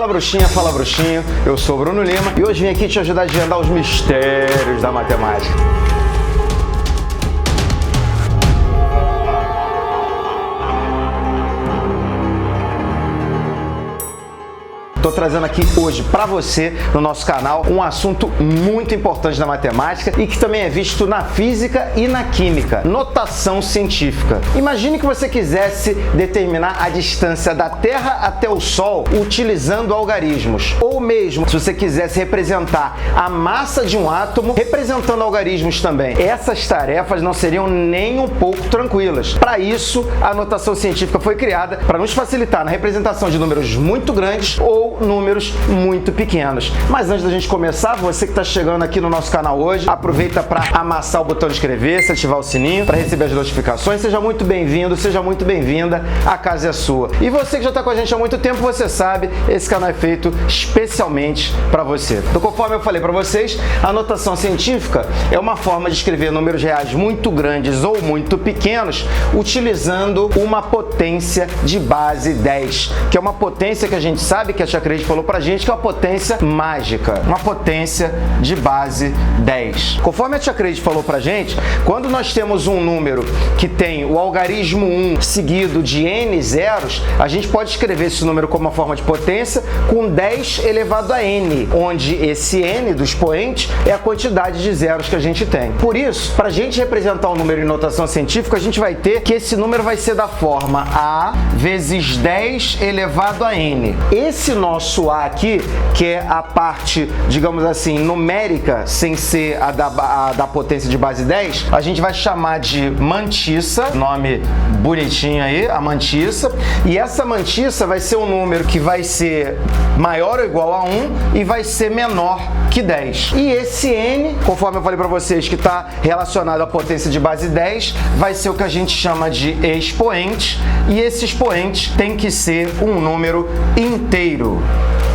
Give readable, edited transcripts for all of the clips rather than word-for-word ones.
Fala bruxinho, eu sou o Bruno Lima e hoje vim aqui te ajudar a desvendar os mistérios da matemática. Estou trazendo aqui hoje para você, no nosso canal, um assunto muito importante da matemática e que também é visto na física e na química, notação científica. Imagine que você quisesse determinar a distância da Terra até o Sol utilizando algarismos, ou mesmo se você quisesse representar a massa de um átomo representando algarismos também. Essas tarefas não seriam nem um pouco tranquilas. Para isso, a notação científica foi criada para nos facilitar na representação de números muito grandes ou números muito pequenos. Mas antes da gente começar, você que está chegando aqui no nosso canal hoje, aproveita para amassar o botão de inscrever-se, ativar o sininho para receber as notificações. Seja muito bem-vindo, seja muito bem-vinda, a casa é sua. E você que já está com a gente há muito tempo, você sabe, esse canal é feito especialmente para você. Então, conforme eu falei para vocês, a notação científica é uma forma de escrever números reais muito grandes ou muito pequenos utilizando uma potência de base 10, que é uma potência que a gente sabe que a Tia Cris falou pra gente que é uma potência mágica, uma potência de base 10. Conforme a Tia Cris falou pra gente, quando nós temos um número que tem o algarismo 1 seguido de n zeros, a gente pode escrever esse número como uma forma de potência com 10 elevado a n, onde esse n do expoente é a quantidade de zeros que a gente tem. Por isso, pra gente representar um número em notação científica, a gente vai ter que esse número vai ser da forma a vezes 10 elevado a n. Esse nosso A aqui, que é a parte, digamos assim, numérica, sem ser a da potência de base 10, a gente vai chamar de mantissa, nome bonitinho aí, a mantissa, e essa mantissa vai ser um número que vai ser maior ou igual a 1 e vai ser menor que 10. E esse n, conforme eu falei para vocês que está relacionado à potência de base 10, vai ser o que a gente chama de expoente, e esse expoente tem que ser um número inteiro.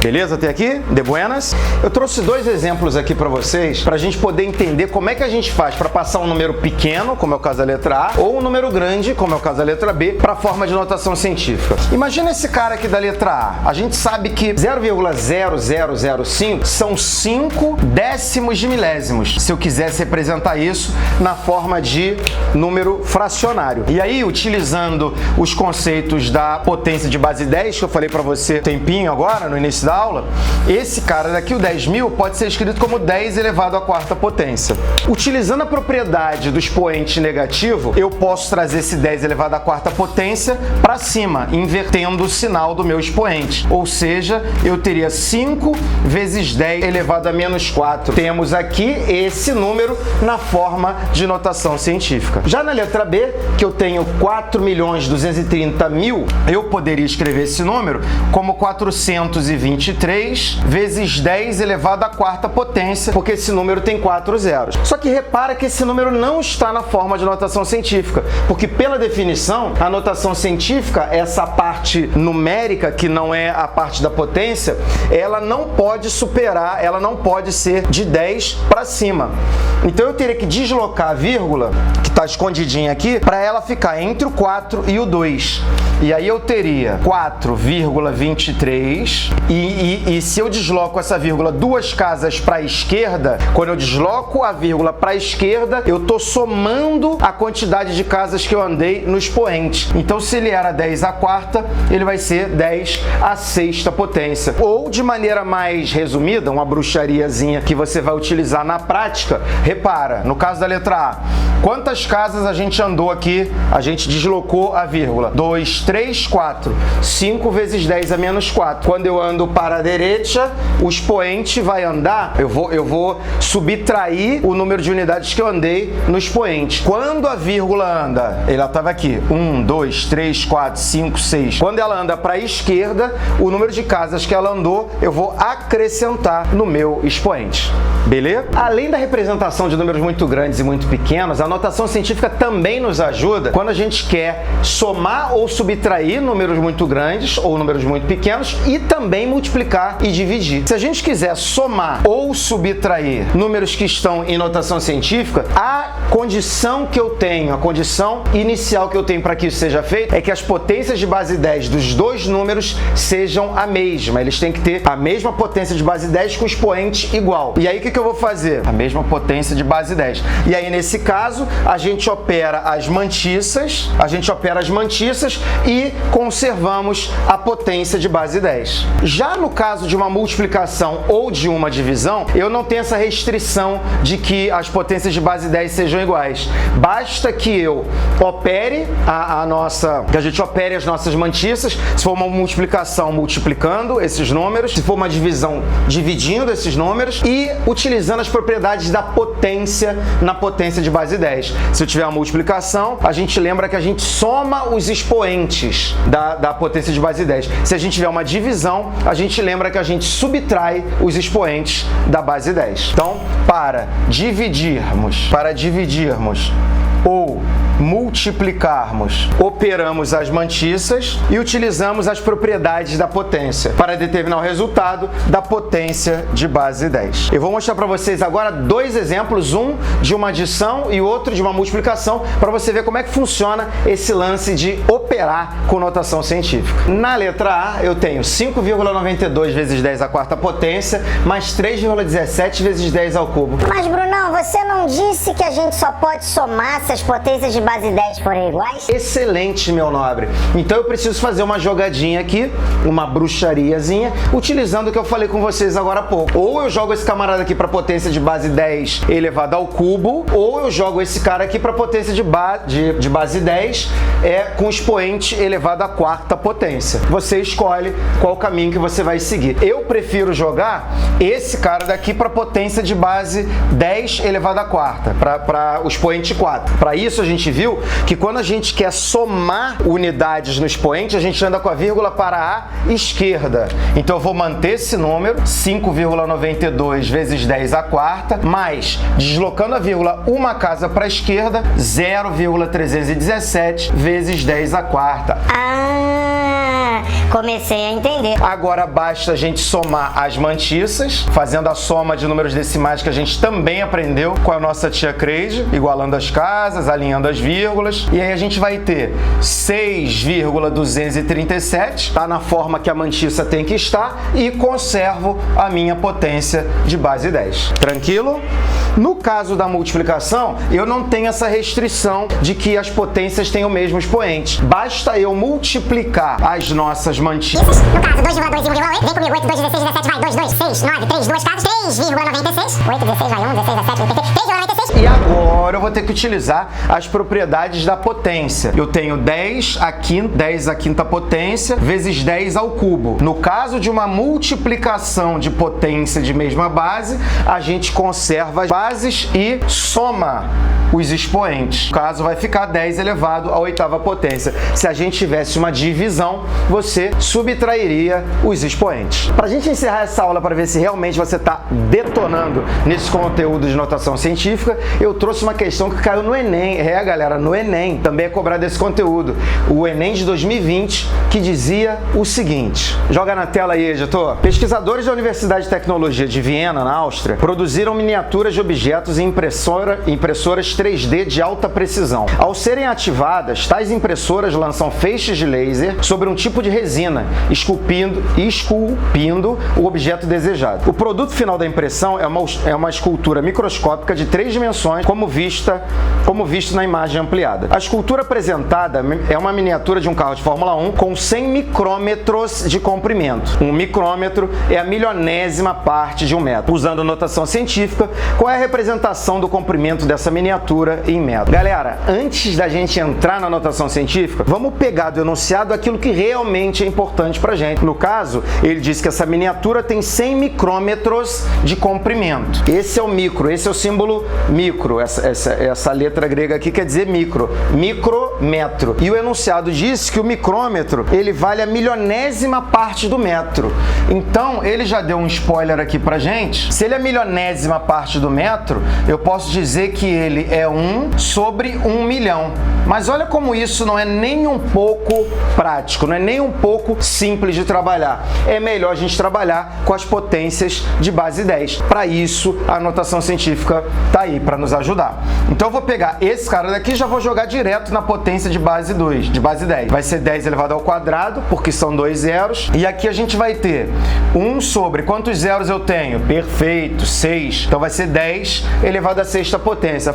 Beleza até aqui? De buenas? Eu trouxe dois exemplos aqui para vocês, para a gente poder entender como é que a gente faz para passar um número pequeno, como é o caso da letra A, ou um número grande, como é o caso da letra B, para a forma de notação científica. Imagina esse cara aqui da letra A. A gente sabe que 0,0005 são 5 décimos de milésimos, se eu quisesse representar isso na forma de número fracionário. E aí, utilizando os conceitos da potência de base 10, que eu falei para você um tempinho agora, no início da aula, esse cara daqui, o 10.000, pode ser escrito como 10 elevado à quarta potência. Utilizando a propriedade do expoente negativo, eu posso trazer esse 10 elevado à quarta potência para cima, invertendo o sinal do meu expoente. Ou seja, eu teria 5 vezes 10 elevado a menos 4. Temos aqui esse número na forma de notação científica. Já na letra B, que eu tenho 4.230.000, eu poderia escrever esse número como 423 vezes 10 elevado à quarta potência, porque esse número tem 4 zeros. Só que repara que esse número não está na forma de notação científica, porque pela definição, a notação científica, essa parte numérica, que não é a parte da potência, ela não pode superar, ela não pode ser de 10 para cima. Então eu teria que deslocar a vírgula, que está escondidinha aqui, para ela ficar entre o 4 e o 2. E aí eu teria 4,23 e se eu desloco essa vírgula duas casas para a esquerda, quando eu desloco a vírgula para a esquerda, eu estou somando a quantidade de casas que eu andei no expoente. Então, se ele era 10 à quarta, ele vai ser 10 à sexta potência. Ou, de maneira mais resumida, uma bruxariazinha que você vai utilizar na prática, repara, no caso da letra A, quantas casas a gente andou aqui, a gente deslocou a vírgula? 2, 3, 4. 5 vezes 10 a menos 4. Quando eu ando para a direita, o expoente vai andar, eu vou subtrair o número de unidades que eu andei no expoente. Quando a vírgula anda, ela estava aqui, 1, 2, 3, 4, 5, 6. Quando ela anda para a esquerda, o número de casas que ela andou, eu vou acrescentar no meu expoente. Beleza? Além da representação de números muito grandes e muito pequenos, a notação científica também nos ajuda quando a gente quer somar ou subtrair números muito grandes ou números muito pequenos e também multiplicar multiplicar e dividir. Se a gente quiser somar ou subtrair números que estão em notação científica, a condição que eu tenho, a condição inicial que eu tenho para que isso seja feito é que as potências de base 10 dos dois números sejam a mesma. Eles têm que ter a mesma potência de base 10 com expoente igual. E aí o que eu vou fazer? A mesma potência de base 10. E aí nesse caso, a gente opera as mantiças, e conservamos a potência de base 10. Já no caso de uma multiplicação ou de uma divisão, eu não tenho essa restrição de que as potências de base 10 sejam iguais. Basta que eu opere que a gente opere as nossas mantiças, se for uma multiplicação, multiplicando esses números, se for uma divisão, dividindo esses números e utilizando as propriedades da potência na potência de base 10. Se eu tiver uma multiplicação, a gente lembra que a gente soma os expoentes da potência de base 10. Se a gente tiver uma divisão, a gente lembra que a gente subtrai os expoentes da base 10. Então, para dividirmos ou multiplicarmos, operamos as mantiças e utilizamos as propriedades da potência para determinar o resultado da potência de base 10. Eu vou mostrar para vocês agora dois exemplos, um de uma adição e outro de uma multiplicação, para você ver como é que funciona esse lance de operar com notação científica. Na letra A, eu tenho 5,92 vezes 10 à quarta potência, mais 3,17 vezes 10 ao cubo. Mas, Brunão, você não disse que a gente só pode somar se as potências de base 10 forem iguais? Excelente, meu nobre. Então eu preciso fazer uma jogadinha aqui, uma bruxariazinha, utilizando o que eu falei com vocês agora há pouco. Ou eu jogo esse camarada aqui para potência de base 10 elevado ao cubo, ou eu jogo esse cara aqui para potência de base 10 com expoente elevado à quarta potência. Você escolhe qual caminho que você vai seguir. Eu prefiro jogar esse cara daqui para potência de base 10 elevado à quarta, para o expoente 4. Para isso, a gente viu que quando a gente quer somar unidades no expoente, a gente anda com a vírgula para a esquerda. Então, eu vou manter esse número, 5,92 vezes 10 à quarta, mais, deslocando a vírgula uma casa para a esquerda, 0,317 vezes 10 à quarta. Comecei a entender. Agora basta a gente somar as mantiças, fazendo a soma de números decimais que a gente também aprendeu com a nossa tia Creide, igualando as casas, alinhando as vírgulas. E aí a gente vai ter 6,237, tá na forma que a mantiça tem que estar, e conservo a minha potência de base 10. Tranquilo? No caso da multiplicação, eu não tenho essa restrição de que as potências têm o mesmo expoente. Basta eu multiplicar as nossas mantiças. No caso, 2,2 e 1,8. Vem comigo, 8, 2, 16, 17, vai. 2, 2, 6, 9, 3, 2 casas, 3,96. 8, 16, vai. 1, 16, 17, 86, 3,96. E agora eu vou ter que utilizar as propriedades da potência. Eu tenho 10 à quinta potência vezes 10 ao cubo. No caso de uma multiplicação de potência de mesma base, a gente conserva as bases e soma os expoentes. No caso, vai ficar 10 elevado à oitava potência. Se a gente tivesse uma divisão, você subtrairia os expoentes. Para a gente encerrar essa aula, para ver se realmente você está detonando nesse conteúdo de notação científica, eu trouxe uma questão que caiu no Enem. Galera, no Enem também é cobrado esse conteúdo. O Enem de 2020, que dizia o seguinte. Joga na tela aí, editor. Pesquisadores da Universidade de Tecnologia de Viena, na Áustria, produziram miniaturas de objetos em impressoras 3D de alta precisão. Ao serem ativadas, tais impressoras lançam feixes de laser sobre um tipo de resina, esculpindo o objeto desejado. O produto final da impressão é uma escultura microscópica de 3 dimensões, como visto na imagem ampliada. A escultura apresentada é uma miniatura de um carro de Fórmula 1 com 100 micrômetros de comprimento. Um micrômetro é a milionésima parte de um metro. Usando notação científica, qual é a representação do comprimento dessa miniatura em metro? Galera, antes da gente entrar na notação científica, vamos pegar do enunciado aquilo que realmente é importante pra gente. No caso, ele diz que essa miniatura tem 100 micrômetros de comprimento. Esse é o micro, esse é o símbolo micro. Essa letra grega aqui quer dizer micro. Micrômetro. E o enunciado diz que o micrômetro, ele vale a milionésima parte do metro. Então, ele já deu um spoiler aqui pra gente. Se ele é a milionésima parte do metro, metro, eu posso dizer que ele é 1 sobre 1 milhão. Mas olha como isso não é nem um pouco prático, não é nem um pouco simples de trabalhar. É melhor a gente trabalhar com as potências de base 10. Para isso, a notação científica tá aí para nos ajudar. Então eu vou pegar esse cara daqui e já vou jogar direto na potência de base 2, de base 10. Vai ser 10 elevado ao quadrado, porque são 2 zeros. E aqui a gente vai ter 1 sobre... Quantos zeros eu tenho? Perfeito, 6. Então vai ser 10 elevado à sexta potência.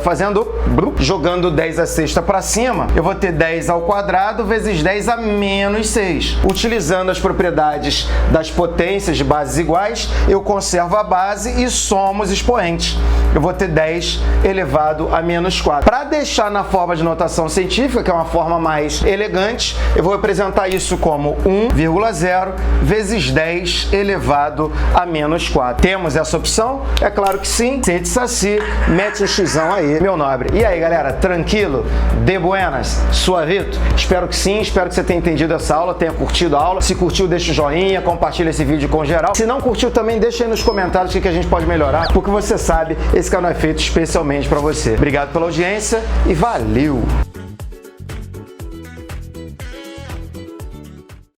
Jogando 10 à sexta para cima, eu vou ter 10 ao quadrado vezes 10 a menos 6. Utilizando as propriedades das potências de bases iguais, eu conservo a base e somo os expoentes. Eu vou ter 10 elevado a menos 4. Para deixar na forma de notação científica, que é uma forma mais elegante, eu vou representar isso como 1,0 vezes 10 elevado a menos 4. Temos essa opção? É claro que sim. C de Saci, mete um xizão aí, meu nobre. E aí, galera, tranquilo? De buenas? Suavito? Espero que sim, espero que você tenha entendido essa aula, tenha curtido a aula. Se curtiu, deixa o joinha, compartilha esse vídeo com geral. Se não curtiu também, deixa aí nos comentários o que a gente pode melhorar, porque você sabe, esse canal é feito especialmente para você. Obrigado pela audiência e valeu!